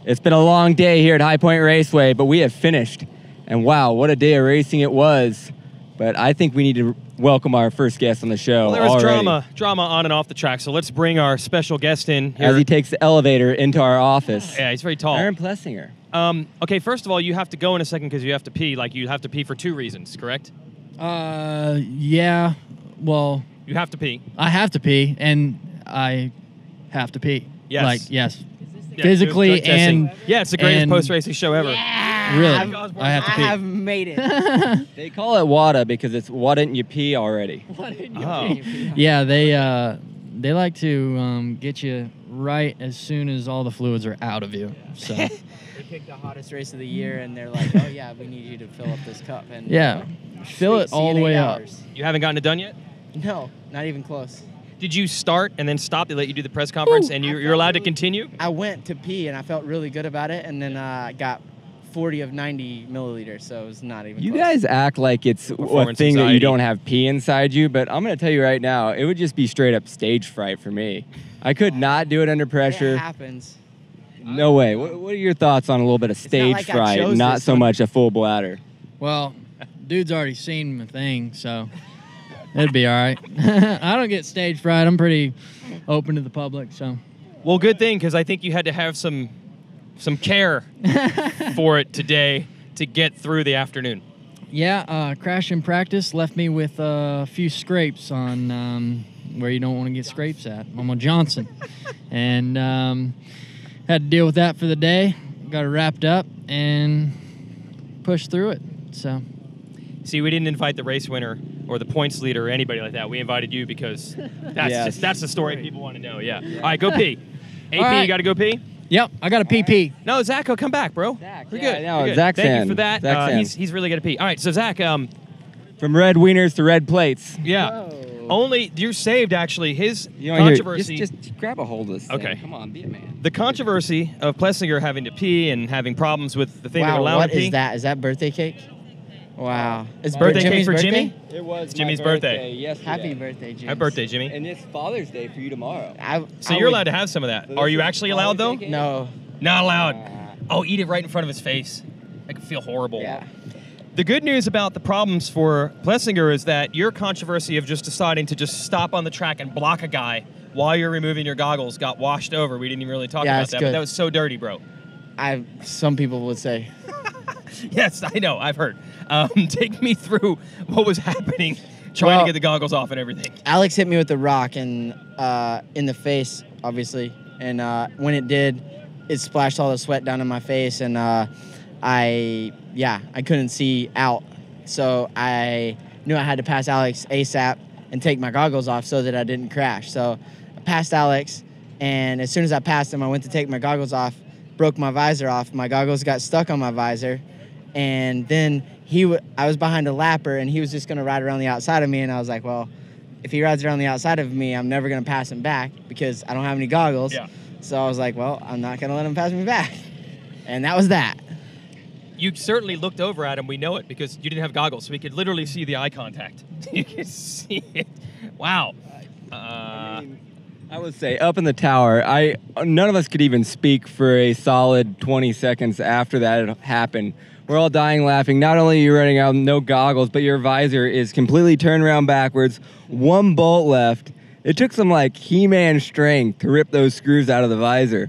It's been a long day here at High Point Raceway, but we have finished. And wow, what a day of racing it was. But I think we need to welcome our first guest on the show. Well, there was drama on and off the track, so let's bring our special guest in here. As he takes the elevator into our office. Yeah, he's very tall. Aaron Plessinger. Okay, first of all, you have to go in a second because you have to pee. Like, you have to pee for 2 reasons, correct? Yeah. Well, you have to pee. I have to pee, and I have to pee. Yes. Like, yes. Yeah, Physically and... Yeah, it's the greatest post-racing show ever. Yeah, really. I have to pee. I have made it. They call it WADA because it's why didn't you pee already? Why didn't you pee? Yeah, they like to get you right as soon as all the fluids are out of you. So They picked the hottest race of the year, and they're like, oh, yeah, we need you to fill up this cup. And yeah, fill it all the way up. You haven't gotten it done yet? No, not even close. Did you start and then stop? They let you do the press conference, and you're allowed to continue? I went to pee, and I felt really good about it, and then I got 40 of 90 milliliters, so it was not even You close. guys act like it's a Performance thing that you anxiety. don't have pee inside you, but I'm going to tell you right now, it would just be straight up stage fright for me. I could not do it under pressure. It happens. No way. What are your thoughts on a little bit of not stage like I fright, chose not this so one. much a full bladder? Well, dude's already seen my thing, so it'd be all right. I don't get stage fright. I'm pretty open to the public, so. Well, good thing, because I think you had to have some care for it today to get through the afternoon. Yeah, crash in practice left me with a few scrapes on where you don't want to get scrapes at. I'm on Johnson. And had to deal with that for the day. Got it wrapped up and pushed through it. So. See, we didn't invite the race winner or the points leader or anybody like that. We invited you because that's the story people want to know. Yeah. All right, go pee. AP, right. you got to go pee? Yep, I got a PP. No, Zach, come back, bro. Zach, We're yeah, good. no, We're good. Zach's Thank in. you for that. Zach's in. He's really got to pee. All right, so Zach, From red wieners to red plates. yeah. Whoa. Only you're saved actually. His You know, here, controversy. just grab a hold of this thing. Okay. Come on, be a man. The controversy of Plessinger having to pee and having problems with the thing that Wow, allowed what to pee. is that? Is that birthday cake? Wow. It's Birthday Jimmy's cake for birthday? Jimmy? It was It's Jimmy's birthday. Yesterday. Happy birthday, Jimmy. Happy birthday, Jimmy. And it's Father's Day for you tomorrow. So you're allowed to have some of that. So Are this you is actually allowed though? Father's Day cake? No. Not allowed. Oh, eat it right in front of his face. I could feel horrible. Yeah. The good news about the problems for Plessinger is that your controversy of just deciding to just stop on the track and block a guy while you're removing your goggles got washed over. We didn't even really talk Yeah, about it's that, but good. that was so dirty, bro. Some people would say. Yes, I know. I've heard. Take me through what was happening, trying to get the goggles off and everything. Alex hit me with the rock and in the face, obviously. And when it did, it splashed all the sweat down in my face, and I couldn't see out. So I knew I had to pass Alex ASAP and take my goggles off so that I didn't crash. So I passed Alex, and as soon as I passed him, I went to take my goggles off, broke my visor off. My goggles got stuck on my visor, and then I was behind a lapper, and he was just going to ride around the outside of me, and I was like, well, if he rides around the outside of me, I'm never going to pass him back because I don't have any goggles. Yeah. So I was like, well, I'm not going to let him pass me back. And that was that. You certainly looked over at him. We know it because you didn't have goggles, so we could literally see the eye contact. You could see it. Wow. I would say up in the tower, none of us could even speak for a solid 20 seconds after that had happened. We're all dying laughing. Not only are you running out no goggles, but your visor is completely turned around backwards. One bolt left. It took some like He-Man strength to rip those screws out of the visor.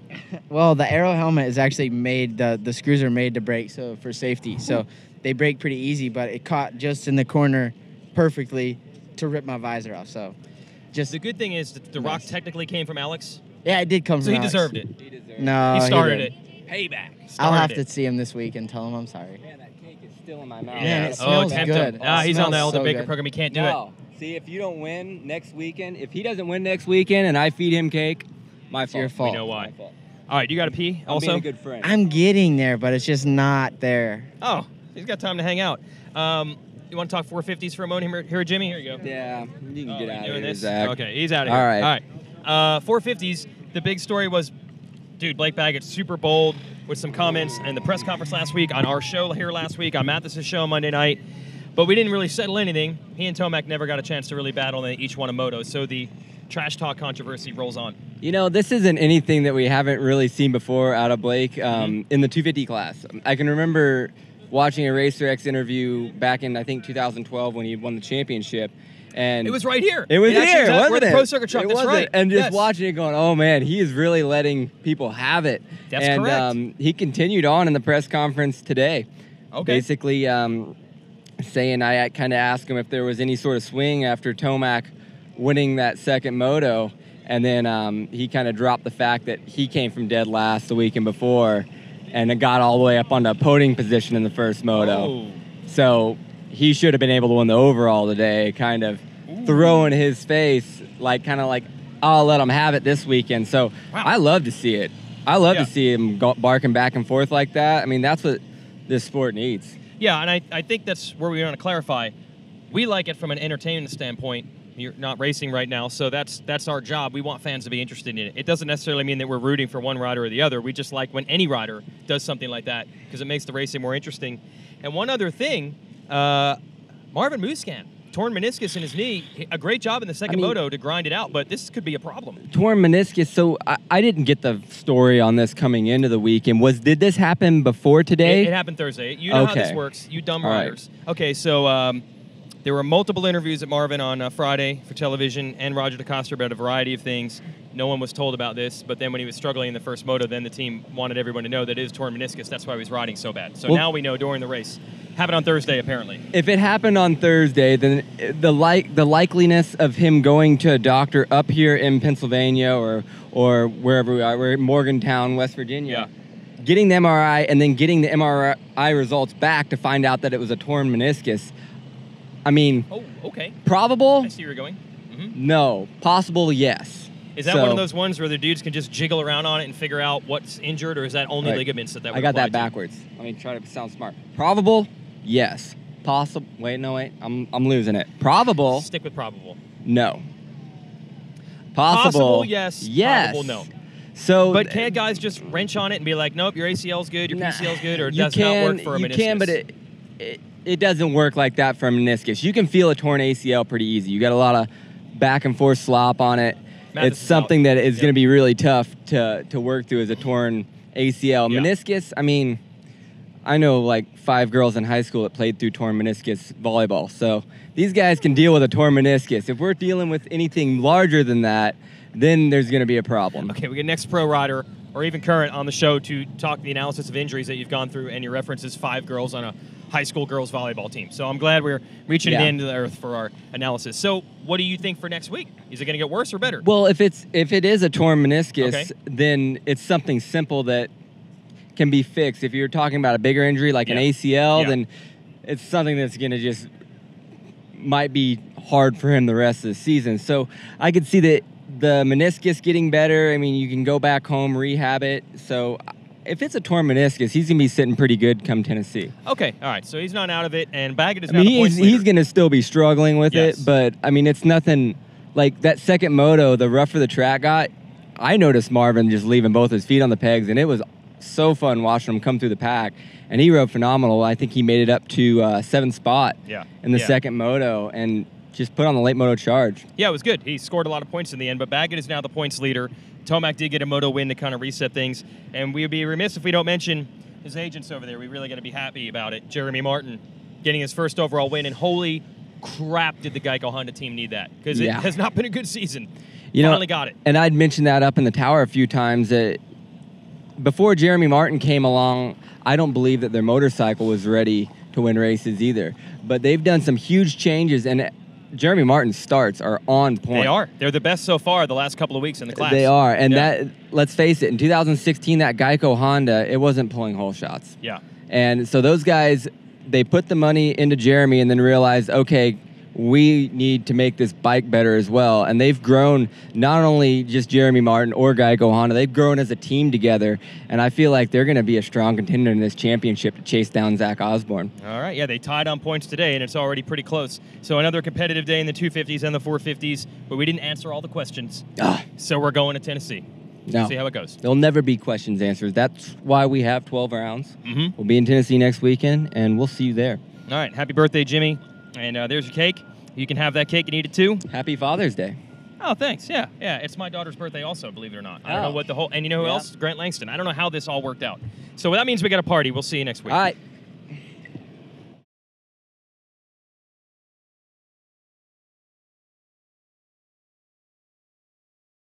Well, the Aero helmet is actually made, the screws are made to break so for safety. So they break pretty easy, but it caught just in the corner perfectly to rip my visor off. So just The good thing is that the rock technically came from Alex, yeah, it did come so from he Alex. deserved it. No, He started didn't. it. Payback. I'll have Started to see him this week and tell him I'm sorry. Man, that cake is still in my mouth. Man, it Oh, smells tempt good. him. It He's on the smells Elder so Baker good. program. He can't do it. No. See, if you don't win next weekend, if he doesn't win next weekend and I feed him cake, my fault. your fault. We know why. My fault. All right, you got to pee I'm also? being a good friend. I'm getting there, but it's just not there. Oh, he's got time to hang out. You want to talk 450s for a moment here, Jimmy? Here you go. Yeah, you can get out of doing here, this? Zach. Okay, he's out of here. All right. All right. 450s, the big story was, dude, Blake Baggett, super bold with some comments in the press conference last week, on our show here last week, on Mathis's show Monday night. But we didn't really settle anything. He and Tomac never got a chance to really battle, and they each won a moto. So the trash talk controversy rolls on. You know, this isn't anything that we haven't really seen before out of Blake in the 250 class. I can remember watching a Racer X interview back in, I think, 2012 when he won the championship. And it was right here. It was here, wasn't where it? The Pro Circuit truck. That's right. And just watching it going, oh, man, he is really letting people have it. That's correct. And he continued on in the press conference today. Okay. Basically saying, I kind of asked him if there was any sort of swing after Tomac winning that second moto. And then he kind of dropped the fact that he came from dead last the weekend before and it got all the way up on the podium position in the first moto. Oh. So he should have been able to win the overall today, kind of throwing his face, kind of like, I'll let him have it this weekend. So I love to see it. I love to see him barking back and forth like that. I mean, that's what this sport needs. Yeah, and I think that's where we want to clarify. We like it from an entertainment standpoint. You're not racing right now, so that's our job. We want fans to be interested in it. It doesn't necessarily mean that we're rooting for one rider or the other. We just like when any rider does something like that because it makes the racing more interesting. And one other thing, Marvin Musquin, torn meniscus in his knee. A great job in the second moto to grind it out, but this could be a problem. Torn meniscus. So I didn't get the story on this coming into the weekend. Did this happen before today? It happened Thursday. You know how this works. You dumb riders. Right. Okay, so there were multiple interviews at Marvin on Friday for television and Roger DeCoster about a variety of things. No one was told about this, but then when he was struggling in the first moto, then the team wanted everyone to know that it is torn meniscus. That's why he was riding so bad. So now we know during the race. Happened on Thursday, apparently. If it happened on Thursday, then the likeliness of him going to a doctor up here in Pennsylvania or wherever we are, we're in Morgantown, West Virginia, getting the MRI and then getting the MRI results back to find out that it was a torn meniscus. I mean, probable? I see where you're going. Mm-hmm. No. Possible, yes. Is that one of those ones where the dudes can just jiggle around on it and figure out what's injured, or is that only ligaments that would I got that backwards. Let me try to sound smart. Probable, yes. Possible. Wait, I'm losing it. Probable. Stick with probable. No. Possible, yes. Yes. Probable, no. So, but can't guys just wrench on it and be like, nope, your ACL's good, your PCL's good, or does not work for a meniscus? You can, but it doesn't work like that for a meniscus. You can feel a torn ACL pretty easy. You got a lot of back and forth slop on it. It's something that is going to be really tough to work through as a torn ACL. Meniscus, I mean, I know like 5 girls in high school that played through torn meniscus volleyball. So these guys can deal with a torn meniscus. If we're dealing with anything larger than that, then there's going to be a problem. Okay, we get next pro rider or even current on the show to talk the analysis of injuries that you've gone through, and your reference is 5 girls on a high school girls volleyball team. So I'm glad we're reaching the end of the earth for our analysis. So what do you think for next week? Is it going to get worse or better? Well, if it is a torn meniscus, then it's something simple that can be fixed. If you're talking about a bigger injury like an ACL, then it's something that's going to just might be hard for him the rest of the season. So I could see that the meniscus getting better. I mean, you can go back home, rehab it. So if it's a torn meniscus, he's going to be sitting pretty good come Tennessee. Okay, all right. So he's not out of it, and Baggett is now the points leader. He's going to still be struggling with it, but, I mean, it's nothing like that second moto, the rougher the track got. I noticed Marvin just leaving both his feet on the pegs, and it was so fun watching him come through the pack. And he rode phenomenal. I think he made it up to 7th spot in the second moto and just put on the late moto charge. Yeah, it was good. He scored a lot of points in the end, but Baggett is now the points leader. Tomac did get a moto win to kind of reset things, and we would be remiss if we don't mention his agents over there. We really got to be happy about it. Jeremy Martin getting his first overall win, and holy crap did the Geico Honda team need that, because it has not been a good season. Finally got it. And I'd mentioned that up in the tower a few times that before Jeremy Martin came along, I don't believe that their motorcycle was ready to win races either. But they've done some huge changes, and Jeremy Martin's starts are on point. They are. They're the best so far the last couple of weeks in the class. They are. And that, let's face it, in 2016, that Geico Honda, it wasn't pulling hole shots. Yeah. And so those guys, they put the money into Jeremy and then realized, okay, we need to make this bike better as well. And they've grown, not only just Jeremy Martin or Geico Honda, they've grown as a team together. And I feel like they're going to be a strong contender in this championship to chase down Zach Osborne. All right, yeah, they tied on points today, and it's already pretty close. So another competitive day in the 250s and the 450s, but we didn't answer all the questions. So we're going to Tennessee. No. See how it goes. There'll never be questions answered. That's why we have 12 rounds. We'll be in Tennessee next weekend, and we'll see you there. All right, happy birthday, Jimmy. And there's your cake. You can have that cake and eat it too. Happy Father's Day. Oh, thanks. Yeah, yeah. It's my daughter's birthday also, believe it or not. I don't know what the whole... And you know who Yeah. else? Grant Langston. I don't know how this all worked out. So that means we got a party. We'll see you next week. All right.